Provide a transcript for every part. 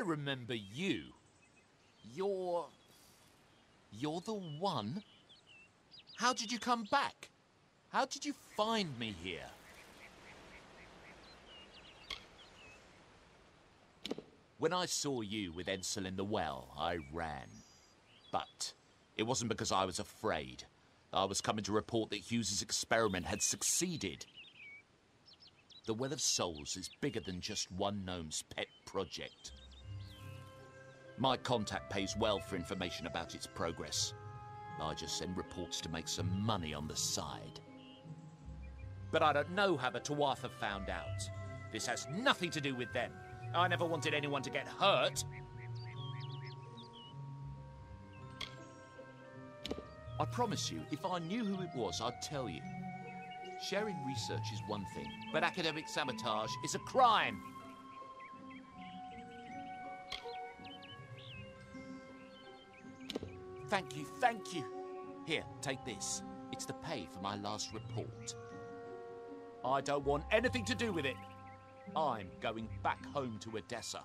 remember you. You're the one? How did you come back? How did you find me here? When I saw you with Edsel in the well, I ran. But it wasn't because I was afraid. I was coming to report that Hughes's experiment had succeeded. The Well of Souls is bigger than just one gnome's pet project. My contact pays well for information about its progress. I just send reports to make some money on the side. But I don't know how the Tuatha found out. This has nothing to do with them. I never wanted anyone to get hurt. I promise you, if I knew who it was, I'd tell you. Sharing research is one thing, but academic sabotage is a crime. Thank you, thank you. Here, take this. It's the pay for my last report. I don't want anything to do with it. I'm going back home to Odessa.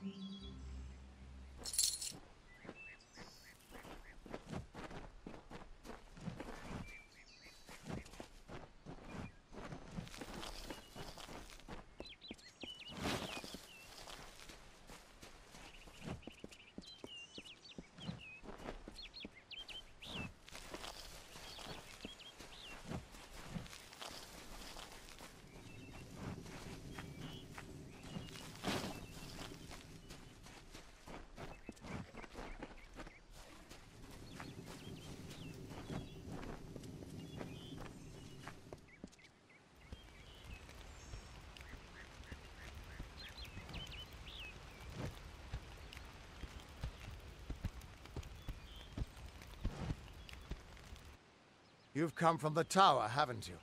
You've come from the tower, haven't you?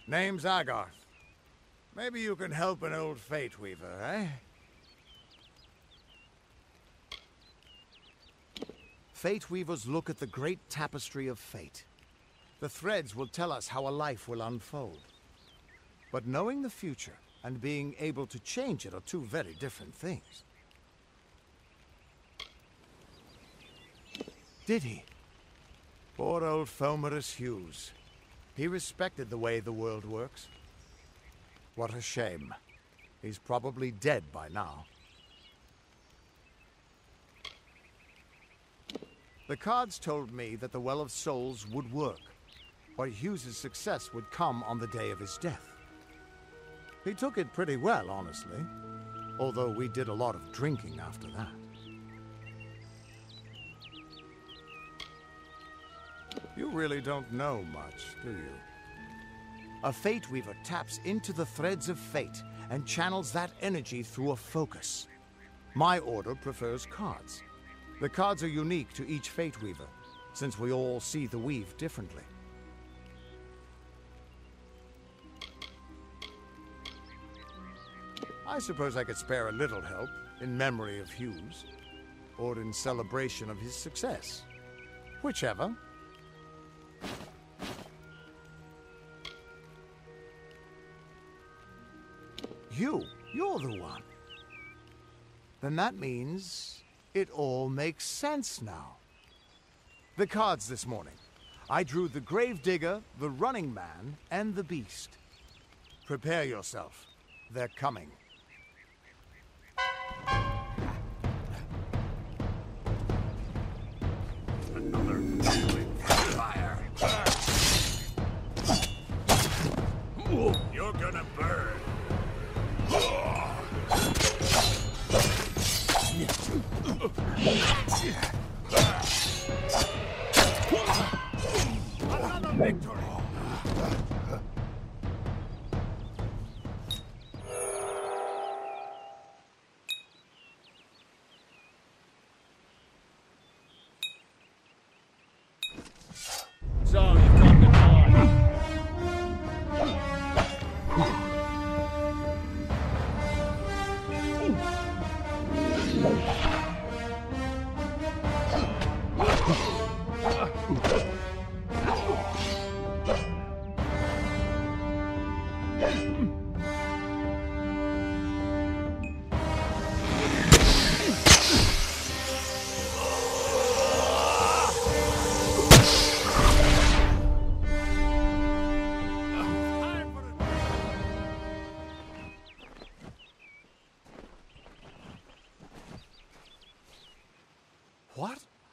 Name's Agarth. Maybe you can help an old Fate Weaver, eh? Fate Weavers look at the great tapestry of fate. The threads will tell us how a life will unfold. But knowing the future and being able to change it are two very different things. Did he? Poor old Fomerus Hughes. He respected the way the world works. What a shame. He's probably dead by now. The cards told me that the Well of Souls would work, but Hughes's success would come on the day of his death. He took it pretty well, honestly, although we did a lot of drinking after that. You really don't know much, do you? A Fate Weaver taps into the threads of fate and channels that energy through a focus. My order prefers cards. The cards are unique to each Fate Weaver, since we all see the weave differently. I suppose I could spare a little help in memory of Hughes, or in celebration of his success. Whichever. You're the one. Then that means it all makes sense now. The cards this morning. I drew the Gravedigger, the Running Man, and the Beast. Prepare yourself. They're coming. Another fire. You're gonna burn. Another victory. So, you've got the card.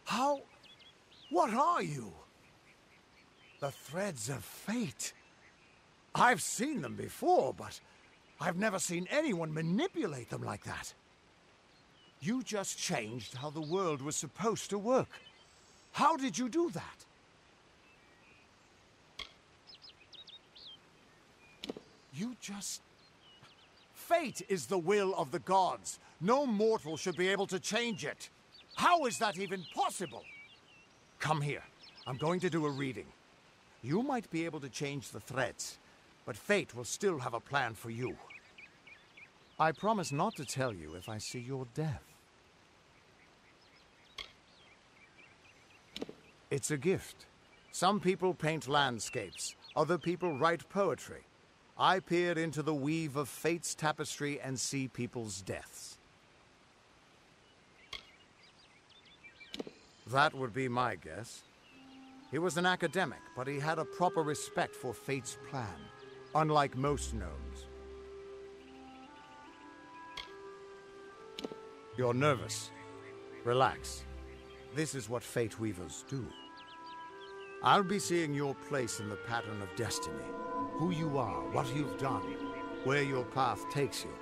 How? What are you? The threads of fate. I've seen them before, but I've never seen anyone manipulate them like that. You just changed how the world was supposed to work. How did you do that? You just... Fate is the will of the gods. No mortal should be able to change it. How is that even possible? Come here. I'm going to do a reading. You might be able to change the threads, but fate will still have a plan for you. I promise not to tell you if I see your death. It's a gift. Some people paint landscapes. Other people write poetry. I peer into the weave of fate's tapestry and see people's deaths. That would be my guess. He was an academic, but he had a proper respect for fate's plan, unlike most gnomes. You're nervous. Relax. This is what fate weavers do. I'll be seeing your place in the pattern of destiny. Who you are, what you've done, where your path takes you.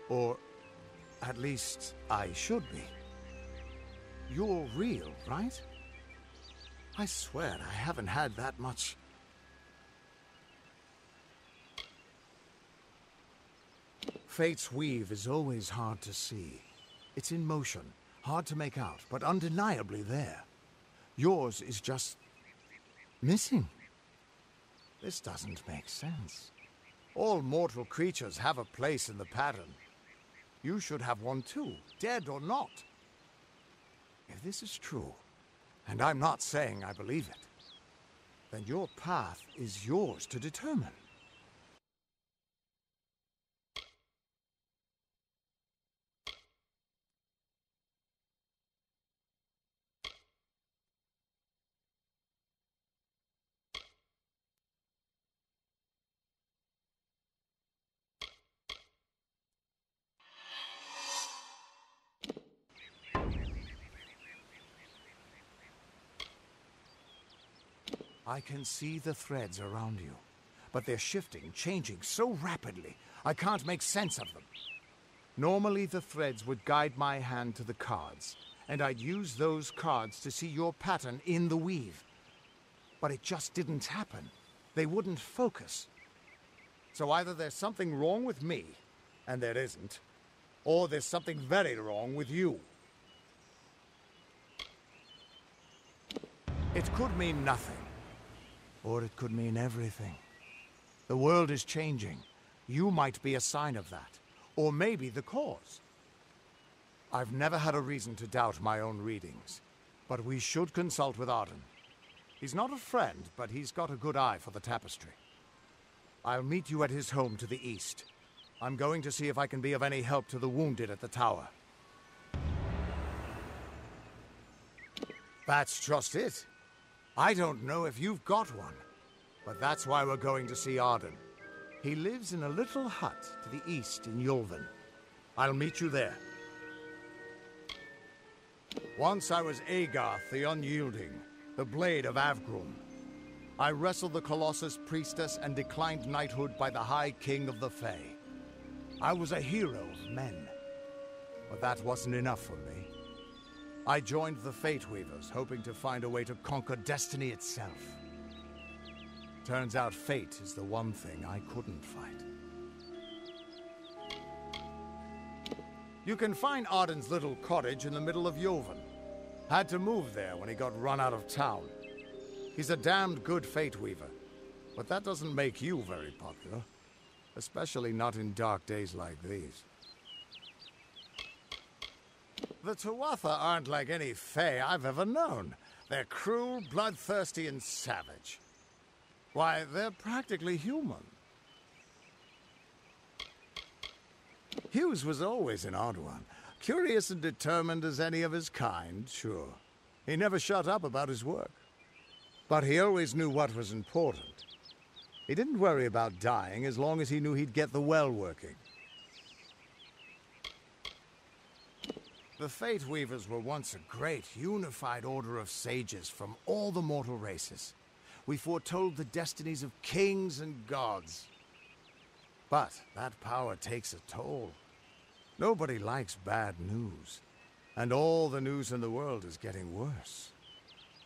Or, at least, I should be. You're real, right? I swear I haven't had that much... Fate's weave is always hard to see. It's in motion, hard to make out, but undeniably there. Yours is just... missing. This doesn't make sense. All mortal creatures have a place in the pattern. You should have one too, dead or not. If this is true, and I'm not saying I believe it, then your path is yours to determine. I can see the threads around you, but they're shifting, changing so rapidly, I can't make sense of them. Normally the threads would guide my hand to the cards, and I'd use those cards to see your pattern in the weave. But it just didn't happen. They wouldn't focus. So either there's something wrong with me, and there isn't, or there's something very wrong with you. It could mean nothing. Or it could mean everything. The world is changing. You might be a sign of that. Or maybe the cause. I've never had a reason to doubt my own readings. But we should consult with Arden. He's not a friend, but he's got a good eye for the tapestry. I'll meet you at his home to the east. I'm going to see if I can be of any help to the wounded at the tower. That's just it. I don't know if you've got one, but that's why we're going to see Arden. He lives in a little hut to the east in Yulven. I'll meet you there. Once I was Agarth the Unyielding, the Blade of Avgrum. I wrestled the Colossus Priestess and declined knighthood by the High King of the Fae. I was a hero of men, but that wasn't enough for me. I joined the Fate Weavers, hoping to find a way to conquer destiny itself. Turns out fate is the one thing I couldn't fight. You can find Arden's little cottage in the middle of Yulven. Had to move there when he got run out of town. He's a damned good Fate Weaver, but that doesn't make you very popular. Especially not in dark days like these. The Tuatha aren't like any Fae I've ever known. They're cruel, bloodthirsty, and savage. Why, they're practically human. Hughes was always an odd one. Curious and determined as any of his kind, sure. He never shut up about his work. But he always knew what was important. He didn't worry about dying as long as he knew he'd get the well working. The Fate Weavers were once a great, unified order of sages from all the mortal races. We foretold the destinies of kings and gods. But that power takes a toll. Nobody likes bad news. And all the news in the world is getting worse.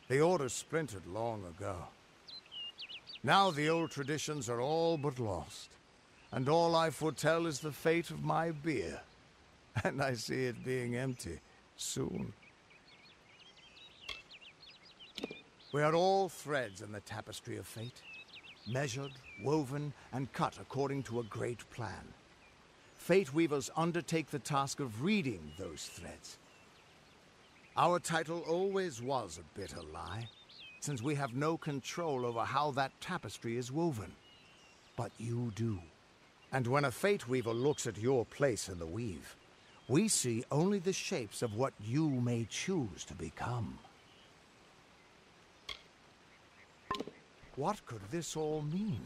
The Order splintered long ago. Now the old traditions are all but lost. And all I foretell is the fate of my beer. And I see it being empty soon. We are all threads in the tapestry of fate. Measured, woven, and cut according to a great plan. Fate Weavers undertake the task of reading those threads. Our title always was a bitter lie, since we have no control over how that tapestry is woven. But you do. And when a Fate Weaver looks at your place in the weave, we see only the shapes of what you may choose to become. What could this all mean?